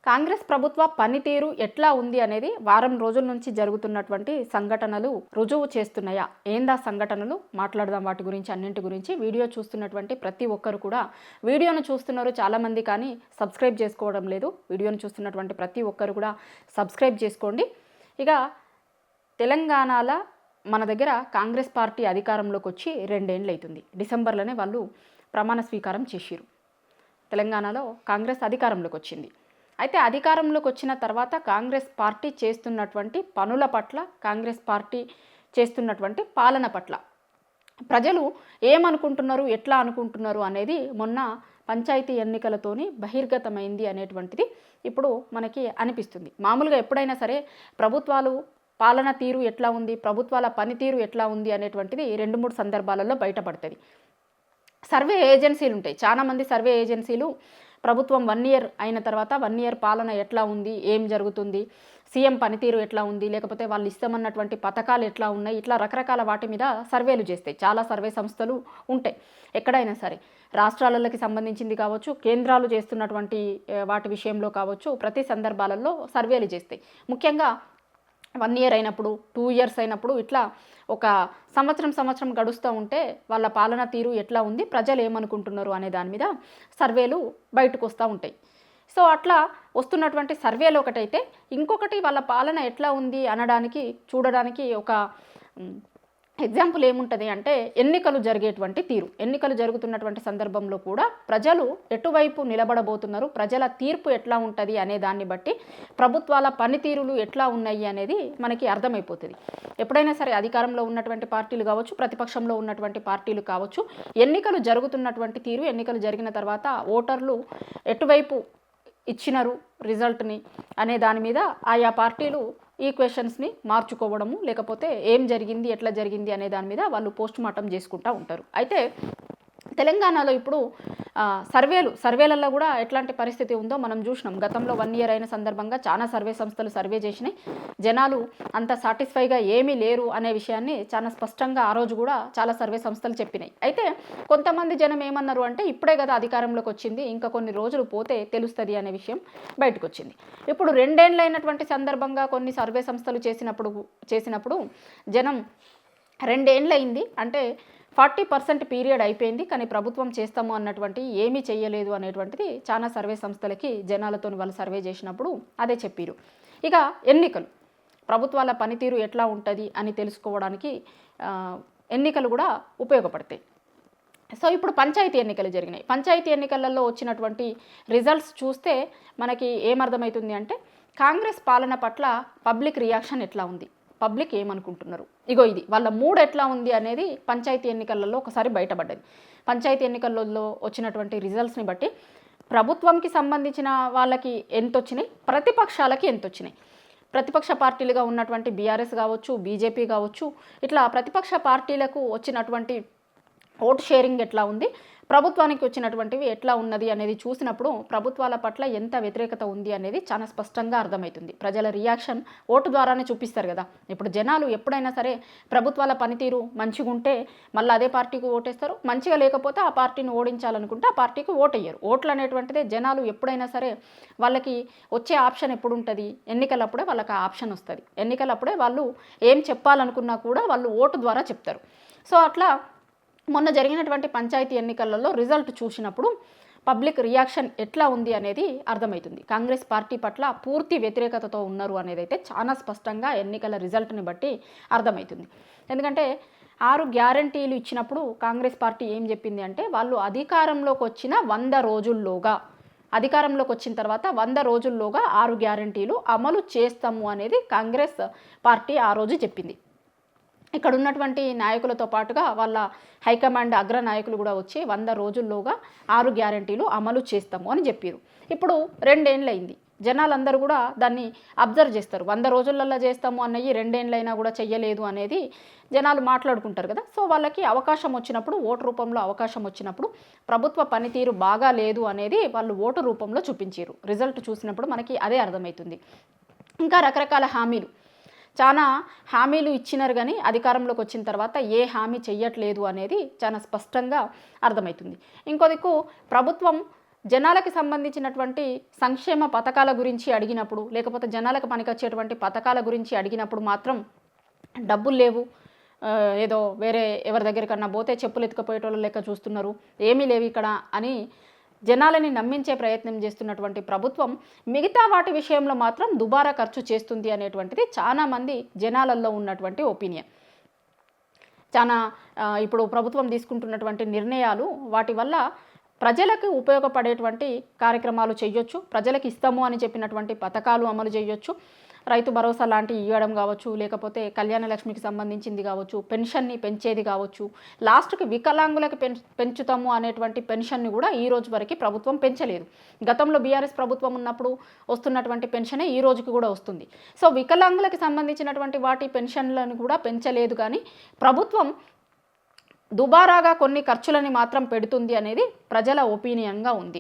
కాంగ్రెస్ ప్రభుత్వ పనితీరు ఎట్లా ఉంది అనేది వారం రోజుల నుంచి జరుగుతున్నటువంటి సంఘటనలు రుజువు చేస్తున్నాయా? ఏందా సంఘటనలు? మాట్లాడదాం వాటి గురించి, అన్నింటి గురించి. వీడియో చూస్తున్నటువంటి ప్రతి ఒక్కరు కూడా వీడియోను చూస్తున్నారు చాలామంది, కానీ సబ్స్క్రైబ్ చేసుకోవడం లేదు. వీడియోను చూస్తున్నటువంటి ప్రతి ఒక్కరు కూడా సబ్స్క్రైబ్ చేసుకోండి. ఇక తెలంగాణలో మన దగ్గర కాంగ్రెస్ పార్టీ అధికారంలోకి వచ్చి 2 ఏళ్ళు అవుతుంది. డిసెంబర్లోనే వాళ్ళు ప్రమాణ స్వీకారం చేసిరు. తెలంగాణలో కాంగ్రెస్ అధికారంలోకి వచ్చింది. అయితే అధికారంలోకి వచ్చిన తర్వాత కాంగ్రెస్ పార్టీ చేస్తున్నటువంటి పనుల పట్ల, కాంగ్రెస్ పార్టీ చేస్తున్నటువంటి పాలన పట్ల ప్రజలు ఏమనుకుంటున్నారు, ఎట్లా అనుకుంటున్నారు అనేది మొన్న పంచాయతీ ఎన్నికలతోని బహిర్గతమైంది అనేటువంటిది ఇప్పుడు మనకి అనిపిస్తుంది. మామూలుగా ఎప్పుడైనా సరే ప్రభుత్వాలు పాలన తీరు ఎట్లా ఉంది, ప్రభుత్వాల పనితీరు ఎట్లా ఉంది అనేటువంటిది 2-3 సందర్భాలలో బయటపడుతుంది. సర్వే ఏజెన్సీలు ఉంటాయి, చాలామంది సర్వే ఏజెన్సీలు ప్రభుత్వం 1 ఇయర్ అయిన తర్వాత 1 ఇయర్ పాలన ఎట్లా ఉంది, ఏం జరుగుతుంది, సీఎం పనితీరు ఎట్లా ఉంది, లేకపోతే వాళ్ళు ఇస్తామన్నటువంటి పథకాలు ఎట్లా ఉన్నాయి, ఇట్లా రకరకాల వాటి మీద సర్వేలు చేస్తాయి. చాలా సర్వే సంస్థలు ఉంటాయి ఎక్కడైనా సరే, రాష్ట్రాలకి సంబంధించింది కావచ్చు, కేంద్రాలు చేస్తున్నటువంటి వాటి విషయంలో కావచ్చు, ప్రతి సందర్భాలలో సర్వేలు చేస్తాయి. ముఖ్యంగా 1 ఇయర్ అయినప్పుడు, 2 ఇయర్స్ అయినప్పుడు, ఇట్లా ఒక సంవత్సరం గడుస్తూ ఉంటే వాళ్ళ పాలన తీరు ఎట్లా ఉంది, ప్రజలు ఏమనుకుంటున్నారు అనే దాని మీద సర్వేలు బయటకు వస్తూ ఉంటాయి. సో అట్లా వస్తున్నటువంటి సర్వేలు ఒకటైతే, ఇంకొకటి వాళ్ళ పాలన ఎట్లా ఉంది అనడానికి, చూడడానికి ఒక ఎగ్జాంపుల్ ఏముంటుంది అంటే ఎన్నికలు జరిగేటువంటి తీరు. ఎన్నికలు జరుగుతున్నటువంటి సందర్భంలో కూడా ప్రజలు ఎటువైపు నిలబడబోతున్నారు, ప్రజల తీర్పు ఎట్లా ఉంటుంది అనే దాన్ని బట్టి ప్రభుత్వాల పనితీరులు ఎట్లా ఉన్నాయి అనేది మనకి అర్థమైపోతుంది. ఎప్పుడైనా సరే అధికారంలో ఉన్నటువంటి పార్టీలు కావచ్చు, ప్రతిపక్షంలో ఉన్నటువంటి పార్టీలు కావచ్చు, ఎన్నికలు జరుగుతున్నటువంటి తీరు, ఎన్నికలు జరిగిన తర్వాత ఓటర్లు ఎటువైపు ఇచ్చినారు రిజల్ట్ని అనే దాని మీద ఆయా పార్టీలు ఈ క్వశ్చన్స్ని మార్చుకోవడము, లేకపోతే ఏం జరిగింది, ఎట్లా జరిగింది అనే దాని మీద వాళ్ళు పోస్ట్ మార్టం చేసుకుంటూ ఉంటారు. అయితే తెలంగాణలో ఇప్పుడు సర్వేలలో కూడా ఎట్లాంటి పరిస్థితి ఉందో మనం చూసినాం. గతంలో 1 ఇయర్ అయిన సందర్భంగా చాలా సర్వే సంస్థలు సర్వే చేసినాయి. జనాలు అంత సాటిస్ఫైగా ఏమీ లేరు అనే విషయాన్ని చాలా స్పష్టంగా ఆ రోజు కూడా చాలా సర్వే సంస్థలు చెప్పినాయి. అయితే కొంతమంది జనం ఏమన్నారు అంటే, ఇప్పుడే కదా అధికారంలోకి వచ్చింది, ఇంకా కొన్ని రోజులు పోతే తెలుస్తుంది అనే విషయం బయటకు వచ్చింది. ఇప్పుడు 2 ఏళ్ళు అయినటువంటి సందర్భంగా కొన్ని సర్వే సంస్థలు చేసినప్పుడు జనం 2 ఏళ్ళు అయింది అంటే 40% పీరియడ్ అయిపోయింది, కానీ ప్రభుత్వం చేస్తాము అన్నటువంటి ఏమీ చేయలేదు అనేటువంటిది చాలా సర్వే సంస్థలకి జనాలతో వాళ్ళు సర్వే చేసినప్పుడు అదే చెప్పారు. ఇక ఎన్నికలు, ప్రభుత్వాల పనితీరు ఎట్లా ఉంటుంది అని తెలుసుకోవడానికి ఎన్నికలు కూడా ఉపయోగపడతాయి. సో ఇప్పుడు పంచాయతీ ఎన్నికలు జరిగినాయి. పంచాయతీ ఎన్నికలలో వచ్చినటువంటి రిజల్ట్స్ చూస్తే మనకి ఏమర్థమవుతుంది అంటే, కాంగ్రెస్ పాలన పట్ల పబ్లిక్ రియాక్షన్ ఎట్లా ఉంది, పబ్లిక్ ఏమనుకుంటున్నారు, ఇగో ఇది వాళ్ళ మూడ్ ఎట్లా ఉంది అనేది పంచాయతీ ఎన్నికలలో ఒకసారి బయటపడ్డది. పంచాయతీ ఎన్నికలలో వచ్చినటువంటి రిజల్ట్స్ని బట్టి ప్రభుత్వంకి సంబంధించిన వాళ్ళకి ఎంత వచ్చినాయి, ప్రతిపక్షాలకి ఎంత వచ్చినాయి. ప్రతిపక్ష పార్టీలుగా ఉన్నటువంటి బీఆర్ఎస్ కావచ్చు, బీజేపీ కావచ్చు, ఇట్లా ప్రతిపక్ష పార్టీలకు వచ్చినటువంటి ఓటు షేరింగ్ ఎట్లా ఉంది, ప్రభుత్వానికి వచ్చినటువంటివి ఎట్లా ఉన్నది అనేది చూసినప్పుడు ప్రభుత్వాల పట్ల ఎంత వ్యతిరేకత ఉంది అనేది చాలా స్పష్టంగా అర్థమవుతుంది. ప్రజల రియాక్షన్ ఓటు ద్వారానే చూపిస్తారు కదా. ఇప్పుడు జనాలు ఎప్పుడైనా సరే ప్రభుత్వాల పనితీరు మంచిగా ఉంటే మళ్ళీ అదే పార్టీకి ఓటేస్తారు, మంచిగా లేకపోతే ఆ పార్టీని ఓడించాలనుకుంటే ఆ పార్టీకి ఓటయ్యారు. ఓట్లు అనేటువంటిదే జనాలు ఎప్పుడైనా సరే వాళ్ళకి వచ్చే ఆప్షన్ ఎప్పుడు ఉంటుంది, ఎన్నికలప్పుడే వాళ్ళకి ఆ ఆప్షన్ వస్తుంది. ఎన్నికలప్పుడే వాళ్ళు ఏం చెప్పాలనుకున్నా కూడా వాళ్ళు ఓటు ద్వారా చెప్తారు. సో అట్లా మొన్న జరిగినటువంటి పంచాయతీ ఎన్నికలలో రిజల్ట్ చూసినప్పుడు పబ్లిక్ రియాక్షన్ ఎట్లా ఉంది అనేది అర్థమవుతుంది. కాంగ్రెస్ పార్టీ పట్ల పూర్తి వ్యతిరేకతతో ఉన్నారు అనేది అయితే చాలా స్పష్టంగా ఎన్నికల రిజల్ట్ని బట్టి అర్థమవుతుంది. ఎందుకంటే 6 గ్యారంటీలు ఇచ్చినప్పుడు కాంగ్రెస్ పార్టీ ఏం చెప్పింది అంటే, వాళ్ళు అధికారంలోకి వచ్చిన 100 రోజుల్లోగా, అధికారంలోకి వచ్చిన తర్వాత 100 రోజుల్లోగా 6 గ్యారంటీలు అమలు చేస్తాము అనేది కాంగ్రెస్ పార్టీ ఆ రోజు చెప్పింది. ఇక్కడ ఉన్నటువంటి నాయకులతో పాటుగా వాళ్ళ హైకమాండ్ అగ్ర నాయకులు కూడా వచ్చి 100 రోజుల్లోగా 6 గ్యారంటీలు అమలు చేస్తాము అని చెప్పారు. ఇప్పుడు 2 ఏళ్ళు అయింది, జనాలందరూ కూడా దాన్ని అబ్జర్వ్ చేస్తారు. 100 రోజులలో చేస్తాము అన్నవి 2 ఏళ్ళైనా కూడా చెయ్యలేదు అనేది జనాలు మాట్లాడుకుంటారు కదా. సో వాళ్ళకి అవకాశం వచ్చినప్పుడు, ఓటు రూపంలో అవకాశం వచ్చినప్పుడు ప్రభుత్వ పనితీరు బాగా లేదు అనేది వాళ్ళు ఓటు రూపంలో చూపించారు. రిజల్ట్ చూసినప్పుడు మనకి అదే అర్థమవుతుంది. ఇంకా రకరకాల హామీలు, చాలా హామీలు ఇచ్చినారు, కానీ అధికారంలోకి వచ్చిన తర్వాత ఏ హామీ చెయ్యట్లేదు అనేది చాలా స్పష్టంగా అర్థమవుతుంది. ఇంకో దిక్కు ప్రభుత్వం జనాలకి సంబంధించినటువంటి సంక్షేమ పథకాల గురించి అడిగినప్పుడు, లేకపోతే జనాలకు పనికొచ్చేటువంటి పథకాల గురించి అడిగినప్పుడు మాత్రం డబ్బులు లేవు, ఏదో వేరే ఎవరి దగ్గరికన్నా పోతే చెప్పులు ఎత్తుకుపోయేటోళ్ళు లెక్క చూస్తున్నారు, ఏమీ లేవు ఇక్కడ అని జనాలని నమ్మించే ప్రయత్నం చేస్తున్నటువంటి ప్రభుత్వం మిగతా వాటి విషయంలో మాత్రం దుబారా ఖర్చు చేస్తుంది అనేటువంటిది చాలామంది జనాలలో ఉన్నటువంటి ఒపీనియన్. చాలా ఇప్పుడు ప్రభుత్వం తీసుకుంటున్నటువంటి నిర్ణయాలు వాటి వల్ల ప్రజలకు ఉపయోగపడేటువంటి కార్యక్రమాలు చేయొచ్చు, ప్రజలకు ఇస్తాము అని చెప్పినటువంటి పథకాలు అమలు చేయొచ్చు, రైతు భరోసా లాంటివి ఇవ్వడం కావచ్చు, లేకపోతే కళ్యాణ లక్ష్మికి సంబంధించింది కావచ్చు, పెన్షన్ని పెంచేది కావచ్చు, లాస్ట్కి వికలాంగులకు పెంచుతాము అనేటువంటి పెన్షన్ని కూడా ఈ రోజు వరకు ప్రభుత్వం పెంచలేదు. గతంలో బీఆర్ఎస్ ప్రభుత్వం ఉన్నప్పుడు వస్తున్నటువంటి పెన్షనే ఈ రోజుకి కూడా వస్తుంది. సో వికలాంగులకు సంబంధించినటువంటి వాటి పెన్షన్లను కూడా పెంచలేదు, కానీ ప్రభుత్వం దుబారాగా కొన్ని ఖర్చులని మాత్రం పెడుతుంది అనేది ప్రజల ఒపీనియన్గా ఉంది.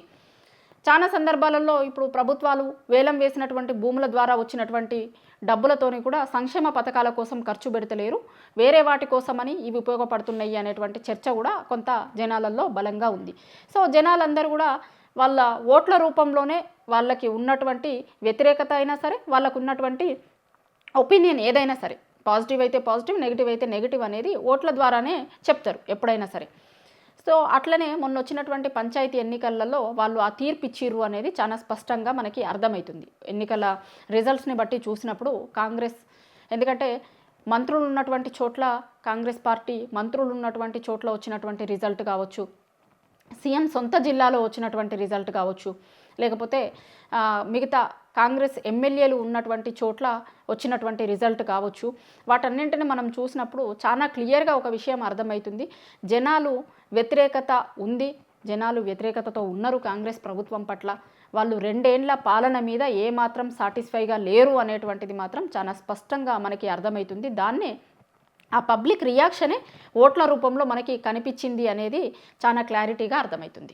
చాలా సందర్భాలలో ఇప్పుడు ప్రభుత్వాలు వేలం వేసినటువంటి భూముల ద్వారా వచ్చినటువంటి డబ్బులతోని కూడా సంక్షేమ పథకాల కోసం ఖర్చు పెడతలేరు, వేరే వాటి కోసమని ఇవి ఉపయోగపడుతున్నాయి అనేటువంటి చర్చ కూడా కొంత జనాలలో బలంగా ఉంది. సో జనాలందరూ కూడా వాళ్ళ ఓట్ల రూపంలోనే వాళ్ళకి ఉన్నటువంటి వ్యతిరేకత అయినా సరే, వాళ్ళకు ఉన్నటువంటి ఒపీనియన్ ఏదైనా సరే, పాజిటివ్ అయితే పాజిటివ్, నెగిటివ్ అయితే నెగిటివ్ అనేది ఓట్ల ద్వారానే చెప్తారు ఎప్పుడైనా సరే. సో అట్లనే మొన్న వచ్చినటువంటి పంచాయతీ ఎన్నికలలో వాళ్ళు ఆ తీర్పు ఇచ్చిర్రు అనేది చాలా స్పష్టంగా మనకి అర్థమవుతుంది. ఎన్నికల రిజల్ట్స్ని బట్టి చూసినప్పుడు కాంగ్రెస్, ఎందుకంటే మంత్రులు ఉన్నటువంటి చోట్ల కాంగ్రెస్ పార్టీ, మంత్రులు ఉన్నటువంటి చోట్ల వచ్చినటువంటి రిజల్ట్ కావచ్చు, సీఎం సొంత జిల్లాలో వచ్చినటువంటి రిజల్ట్ కావచ్చు, లేకపోతే మిగతా కాంగ్రెస్ ఎమ్మెల్యేలు ఉన్నటువంటి చోట్ల వచ్చినటువంటి రిజల్ట్ కావచ్చు, వాటన్నింటిని మనం చూసినప్పుడు చాలా క్లియర్గా ఒక విషయం అర్థమవుతుంది. జనాలు వ్యతిరేకత ఉంది, జనాలు వ్యతిరేకతతో ఉన్నారు కాంగ్రెస్ ప్రభుత్వం పట్ల. వాళ్ళు 2 ఏళ్ల పాలన మీద ఏమాత్రం సాటిస్ఫైగా లేరు అనేటువంటిది మాత్రం చాలా స్పష్టంగా మనకి అర్థమవుతుంది. దాన్నే ఆ పబ్లిక్ రియాక్షనే ఓట్ల రూపంలో మనకి కనిపించింది అనేది చాలా క్లారిటీగా అర్థమవుతుంది.